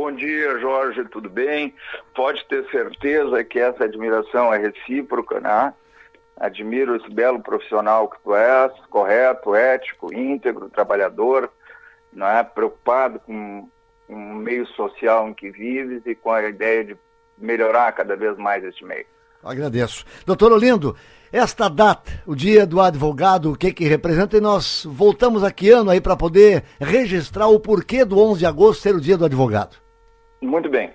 Bom dia, Jorge, tudo bem? Pode ter certeza que essa admiração é recíproca, né? Admiro esse belo profissional que tu és, correto, ético, íntegro, trabalhador, não é? Preocupado com o meio social em que vives e com a ideia de melhorar cada vez mais este meio. Agradeço. Doutor Olindo, esta data, o dia do advogado, o que representa? E nós voltamos a que ano aí para poder registrar o porquê do 11 de agosto ser o dia do advogado? Muito bem.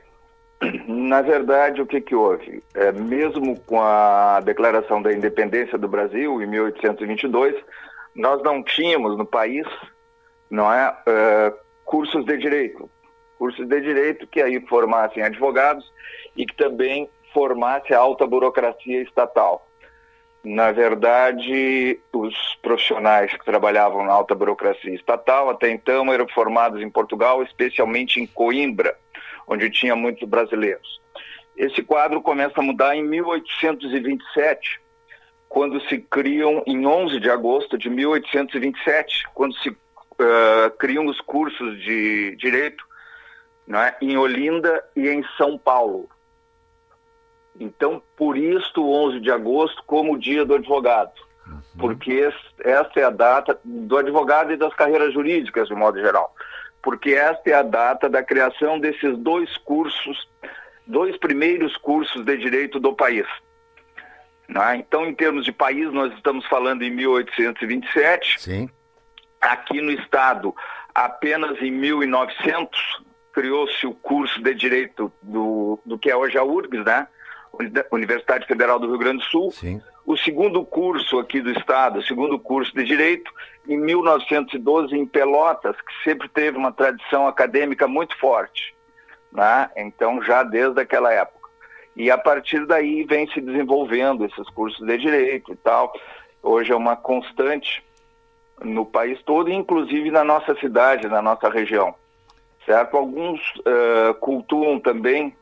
Na verdade, o que houve? Mesmo com a declaração da independência do Brasil, em 1822, nós não tínhamos no país, não é, cursos de direito. Cursos de direito que aí formassem advogados e que também formasse a alta burocracia estatal. Na verdade, os profissionais que trabalhavam na alta burocracia estatal até então eram formados em Portugal, especialmente em Coimbra, onde tinha muitos brasileiros. Esse quadro começa a mudar em 1827, quando se criam, em 11 de agosto de 1827, quando se criam os cursos de direito, né, em Olinda e em São Paulo. Então, por isso, o 11 de agosto como o dia do advogado, porque esta é a data do advogado e das carreiras jurídicas, de modo geral, porque esta é a data da criação desses dois primeiros cursos de direito do país. Né? Então, em termos de país, nós estamos falando em 1827. Sim. Aqui no estado, apenas em 1900, criou-se o curso de direito do que é hoje a URGS, né? Universidade Federal do Rio Grande do Sul. Sim. O segundo curso aqui do estado, o segundo curso de direito, em 1912 em Pelotas, que sempre teve uma tradição acadêmica muito forte, né? Então já desde aquela época. E a partir daí vem se desenvolvendo esses cursos de direito e tal. Hoje é uma constante no país todo, inclusive na nossa cidade, na nossa região. Certo? Alguns cultuam também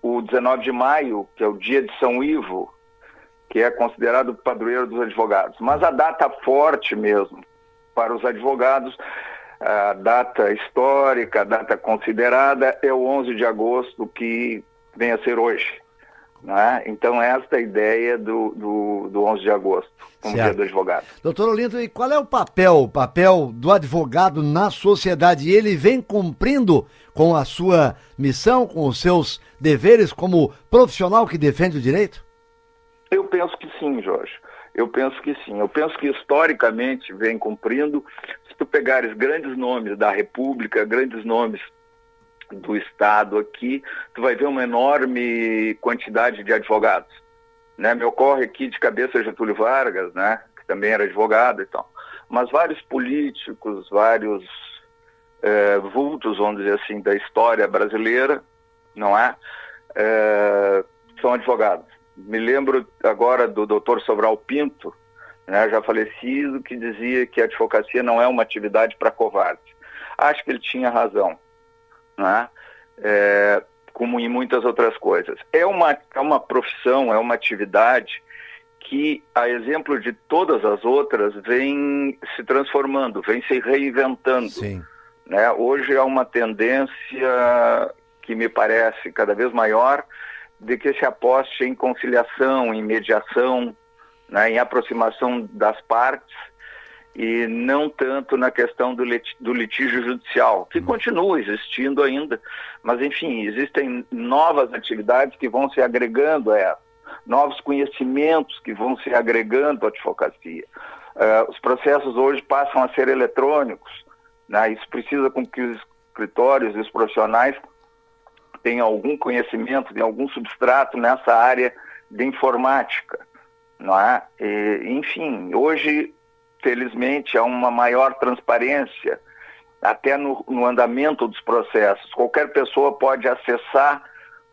o 19 de maio, que é o dia de São Ivo, que é considerado o padroeiro dos advogados. Mas a data forte mesmo para os advogados, a data histórica, a data considerada, é o 11 de agosto, que vem a ser hoje. Né? Então, esta é a ideia do 11 de agosto, como dia do advogado. Doutor Olindo, e qual é o papel do advogado na sociedade? E ele vem cumprindo com a sua missão, com os seus deveres como profissional que defende o direito? Eu penso que sim, Jorge. Eu penso que sim. Eu penso que historicamente vem cumprindo. Se tu pegares grandes nomes da República, grandes nomes do Estado aqui, tu vai ver uma enorme quantidade de advogados. Né? Me ocorre aqui de cabeça Getúlio Vargas, né? Que também era advogado e tal. Mas vários políticos, vários vultos, vamos dizer assim, da história brasileira, não é? São advogados. Me lembro agora do Dr. Sobral Pinto, né, já falecido, que dizia que a advocacia não é uma atividade para covardes. Acho que ele tinha razão, né? Como em muitas outras coisas. É uma profissão, é uma atividade que, a exemplo de todas as outras, vem se transformando, vem se reinventando. Sim. Né? Hoje há uma tendência que me parece cada vez maior de que se aposte em conciliação, em mediação, né, em aproximação das partes e não tanto na questão do litígio judicial, que continua existindo ainda, mas enfim, existem novas atividades que vão se agregando a ela, novos conhecimentos que vão se agregando à advocacia. Os processos hoje passam a ser eletrônicos, né? Isso precisa com que os escritórios e os profissionais tenham algum conhecimento, tenham algum substrato nessa área de informática, não é? Enfim, hoje, felizmente, há uma maior transparência até no andamento dos processos. Qualquer pessoa pode acessar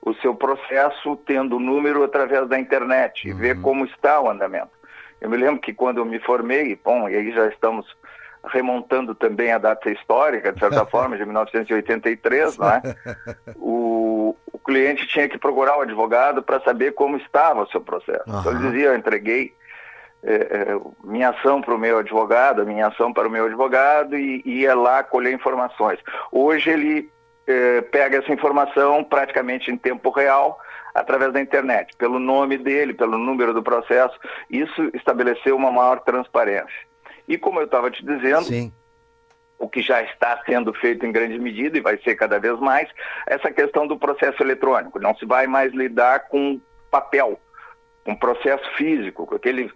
o seu processo tendo o número através da internet e ver como está o andamento. Eu me lembro que quando eu me formei, bom, e aí já estamos remontando também a data histórica, de certa forma, de 1983, não é? O cliente tinha que procurar o advogado para saber como estava o seu processo. Então ele dizia, eu entreguei minha ação para o meu advogado, minha ação para o meu advogado e ia lá colher informações. Hoje ele pega essa informação praticamente em tempo real através da internet, pelo nome dele, pelo número do processo. Isso estabeleceu uma maior transparência. E como eu estava te dizendo, Sim. o que já está sendo feito em grande medida e vai ser cada vez mais, essa questão do processo eletrônico. Não se vai mais lidar com papel, com processo físico, com aquele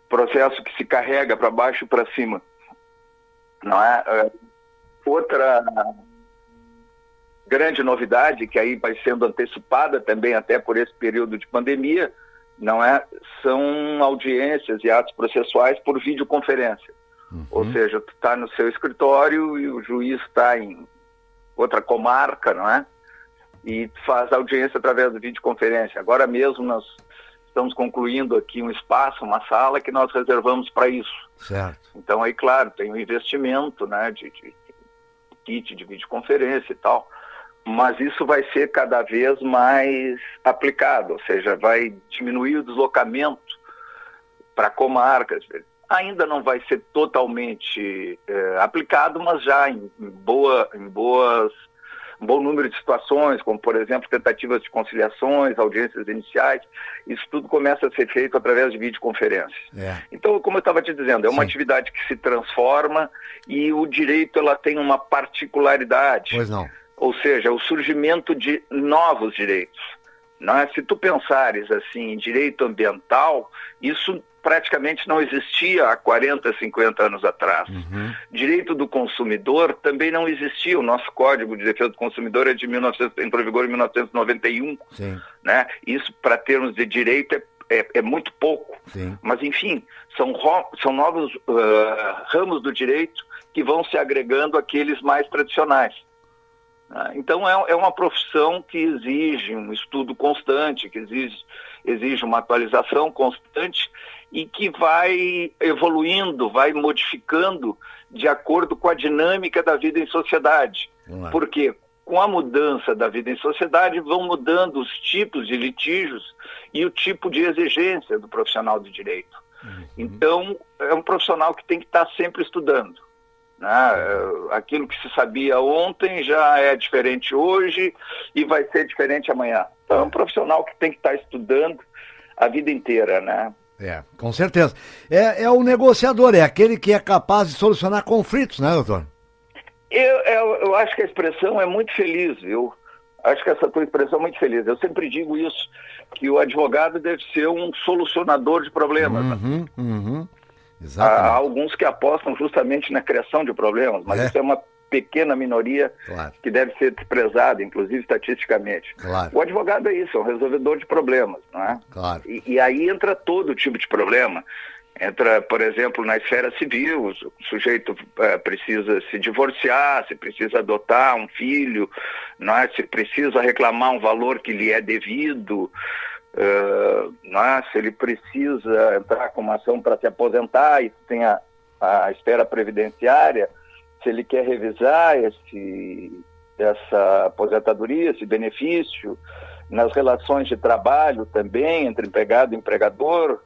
processo que se carrega para baixo e para cima. Não é? Outra grande novidade, que aí vai sendo antecipada também até por esse período de pandemia, não é? São audiências e atos processuais por videoconferência. Ou seja, tu está no seu escritório e o juiz está em outra comarca, não é? E tu faz audiência através da videoconferência. Agora mesmo nós estamos concluindo aqui um espaço, uma sala que nós reservamos para isso. Certo. Então aí, claro, tem um investimento, né, de kit de videoconferência e tal, mas isso vai ser cada vez mais aplicado, ou seja, vai diminuir o deslocamento para comarcas. Ainda não vai ser totalmente aplicado, mas já em bom número de situações, como, por exemplo, tentativas de conciliações, audiências iniciais, isso tudo começa a ser feito através de videoconferências. Então, como eu estava te dizendo, é uma atividade que se transforma e o direito ela tem uma particularidade. Pois não. Ou seja, o surgimento de novos direitos. Não é? Se tu pensares assim, em direito ambiental, isso praticamente não existia há 40, 50 anos atrás. Direito do consumidor também não existia. O nosso Código de Defesa do Consumidor é de entrou em vigor em 1991. Sim. Né? Isso, para termos de direito, é muito pouco. Sim. Mas, enfim, são novos ramos do direito que vão se agregando àqueles mais tradicionais. Então é uma profissão que exige um estudo constante, que exige uma atualização constante e que vai evoluindo, vai modificando de acordo com a dinâmica da vida em sociedade. Porque com a mudança da vida em sociedade vão mudando os tipos de litígios e o tipo de exigência do profissional do direito. Então é um profissional que tem que estar sempre estudando. Aquilo que se sabia ontem já é diferente hoje e vai ser diferente amanhã. Então é um profissional que tem que estar estudando a vida inteira, né? Com certeza. É o negociador, é aquele que é capaz de solucionar conflitos, né, doutor? Eu acho que a expressão é muito feliz, viu? Acho que essa tua expressão é muito feliz. Eu sempre digo isso, que o advogado deve ser um solucionador de problemas. Exatamente. Há alguns que apostam justamente na criação de problemas, mas isso é uma pequena minoria que deve ser desprezada, inclusive estatisticamente. O advogado é isso, é um resolvedor de problemas, não é? E aí entra todo tipo de problema. Entra, por exemplo, na esfera civil, o sujeito precisa se divorciar, se precisa adotar um filho, não é? Se precisa reclamar um valor que lhe é devido, se ele precisa entrar com uma ação para se aposentar e tem a esfera previdenciária, se ele quer revisar essa aposentadoria, esse benefício, nas relações de trabalho também, entre empregado e empregador,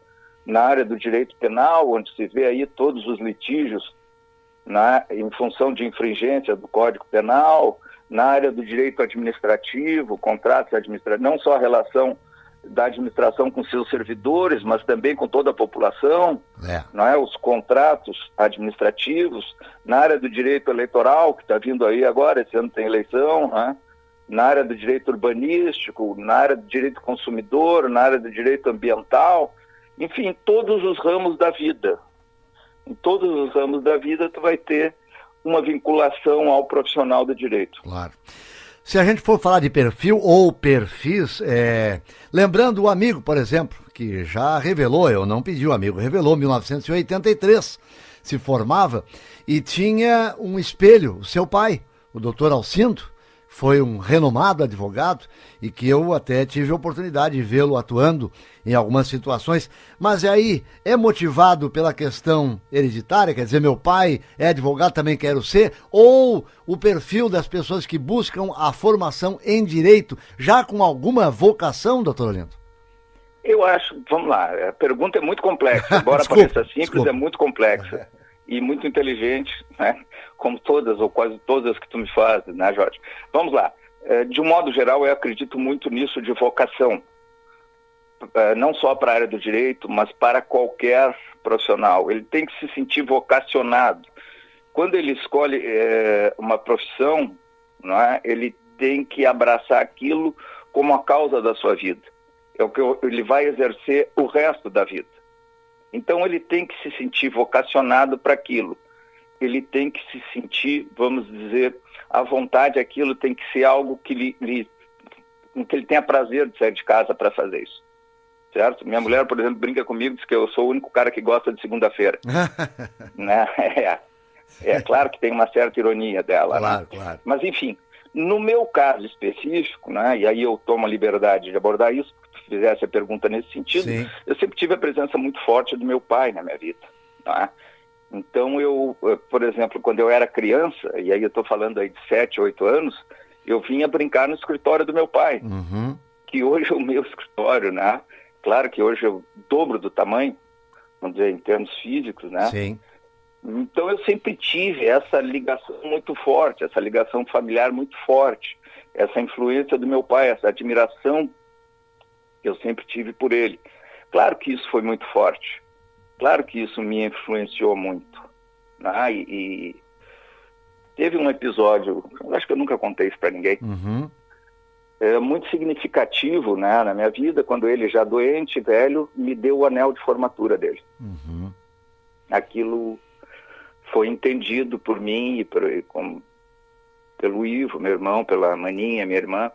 na área do direito penal, onde se vê aí todos os litígios em função de infringência do Código Penal, na área do direito administrativo, contratos administrativos, não só a relação da administração com seus servidores, mas também com toda a população, não é? Os contratos administrativos, na área do direito eleitoral, que está vindo aí agora, esse ano tem eleição, na área do direito urbanístico, na área do direito consumidor, na área do direito ambiental, enfim, em todos os ramos da vida. Em todos os ramos da vida tu vai ter uma vinculação ao profissional do direito. Claro. Se a gente for falar de perfil ou perfis, lembrando o amigo, por exemplo, que já revelou, eu não pedi o amigo, revelou, 1983, se formava e tinha um espelho, o seu pai, o doutor Alcindo, foi um renomado advogado e que eu até tive a oportunidade de vê-lo atuando em algumas situações, mas aí é motivado pela questão hereditária, quer dizer, meu pai é advogado, também quero ser, ou o perfil das pessoas que buscam a formação em direito, já com alguma vocação, doutor Olindo? Eu acho, vamos lá, a pergunta é muito complexa, embora pareça simples, é muito complexa. e muito inteligente, né? Como todas ou quase todas que tu me fazes, né, Jorge? Vamos lá. De um modo geral, eu acredito muito nisso de vocação. Não só para a área do direito, mas para qualquer profissional. Ele tem que se sentir vocacionado. Quando ele escolhe uma profissão, não é? Ele tem que abraçar aquilo como a causa da sua vida. É o que ele vai exercer o resto da vida. Então ele tem que se sentir vocacionado para aquilo. Ele tem que se sentir, vamos dizer, à vontade. Aquilo tem que ser algo que ele tenha prazer de sair de casa para fazer isso. Certo? Minha mulher, por exemplo, brinca comigo, diz que eu sou o único cara que gosta de segunda-feira. Né? É claro que tem uma certa ironia dela. Claro, né? claro. Mas, enfim, no meu caso específico, né, e aí eu tomo a liberdade de abordar isso, se tu fizesse a pergunta nesse sentido, Sim. Eu sempre tive a presença muito forte do meu pai na minha vida. Tá? Então, por exemplo, quando eu era criança, e aí eu estou falando aí de 7, 8 anos, eu vinha brincar no escritório do meu pai, que hoje é o meu escritório, né? Claro que hoje é o dobro do tamanho, vamos dizer, em termos físicos, né? Sim. Então eu sempre tive essa ligação muito forte, essa ligação familiar muito forte, essa influência do meu pai, essa admiração que eu sempre tive por ele. Claro que isso foi muito forte, claro que isso me influenciou muito. Né? E teve um episódio, acho que eu nunca contei isso para ninguém, muito significativo, né, na minha vida, quando ele, já doente, velho, me deu o anel de formatura dele. Aquilo foi entendido por mim e pelo Ivo, meu irmão, pela Maninha, minha irmã,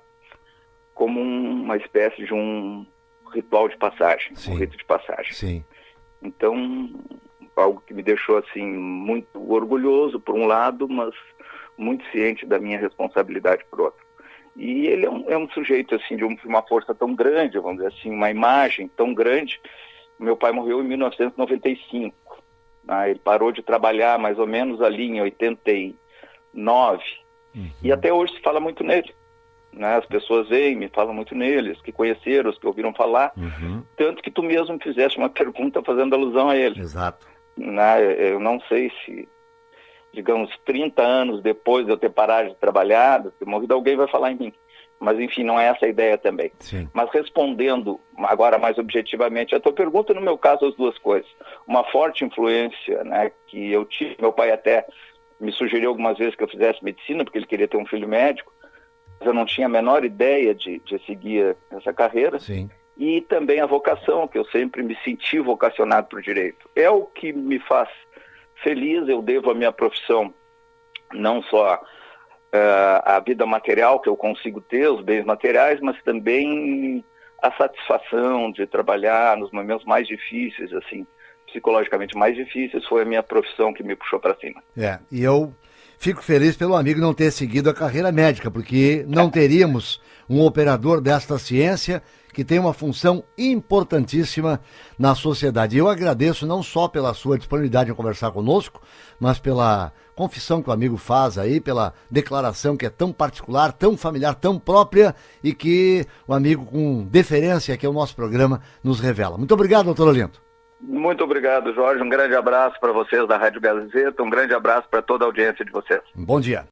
como uma espécie de um ritual de passagem, Sim. Um rito de passagem. Sim. Então, algo que me deixou assim muito orgulhoso por um lado, mas muito ciente da minha responsabilidade por outro. E ele é um sujeito assim de uma força tão grande, vamos dizer assim, uma imagem tão grande. Meu pai morreu em 1995. Ele parou de trabalhar mais ou menos ali em 89. E até hoje se fala muito nele. Né? As pessoas vêm, me falam muito nele, os que conheceram, os que ouviram falar. Tanto que tu mesmo fizeste uma pergunta fazendo alusão a ele. Exato. Né? Eu não sei se, digamos, 30 anos depois de eu ter parado de trabalhar, de ter morrido, alguém vai falar em mim. Mas, enfim, não é essa a ideia também. Sim. Mas respondendo agora mais objetivamente a tua pergunta, no meu caso, as duas coisas. Uma forte influência, né, que eu tive. Meu pai até me sugeriu algumas vezes que eu fizesse medicina, porque ele queria ter um filho médico. Mas eu não tinha a menor ideia de seguir essa carreira. Sim. E também a vocação, que eu sempre me senti vocacionado para o direito. É o que me faz feliz. Eu devo a minha profissão não só a vida material que eu consigo ter, os bens materiais, mas também a satisfação de trabalhar nos momentos mais difíceis, assim, psicologicamente mais difíceis. Foi a minha profissão que me puxou para cima. E eu fico feliz pelo amigo não ter seguido a carreira médica, porque não teríamos um operador desta ciência que tem uma função importantíssima na sociedade. Eu agradeço não só pela sua disponibilidade em conversar conosco, mas pela confissão que o amigo faz aí, pela declaração que é tão particular, tão familiar, tão própria e que o amigo, com deferência aqui ao nosso programa, nos revela. Muito obrigado, doutor Olinto. Muito obrigado, Jorge. Um grande abraço para vocês da Rádio Gazeta, um grande abraço para toda a audiência de vocês. Bom dia.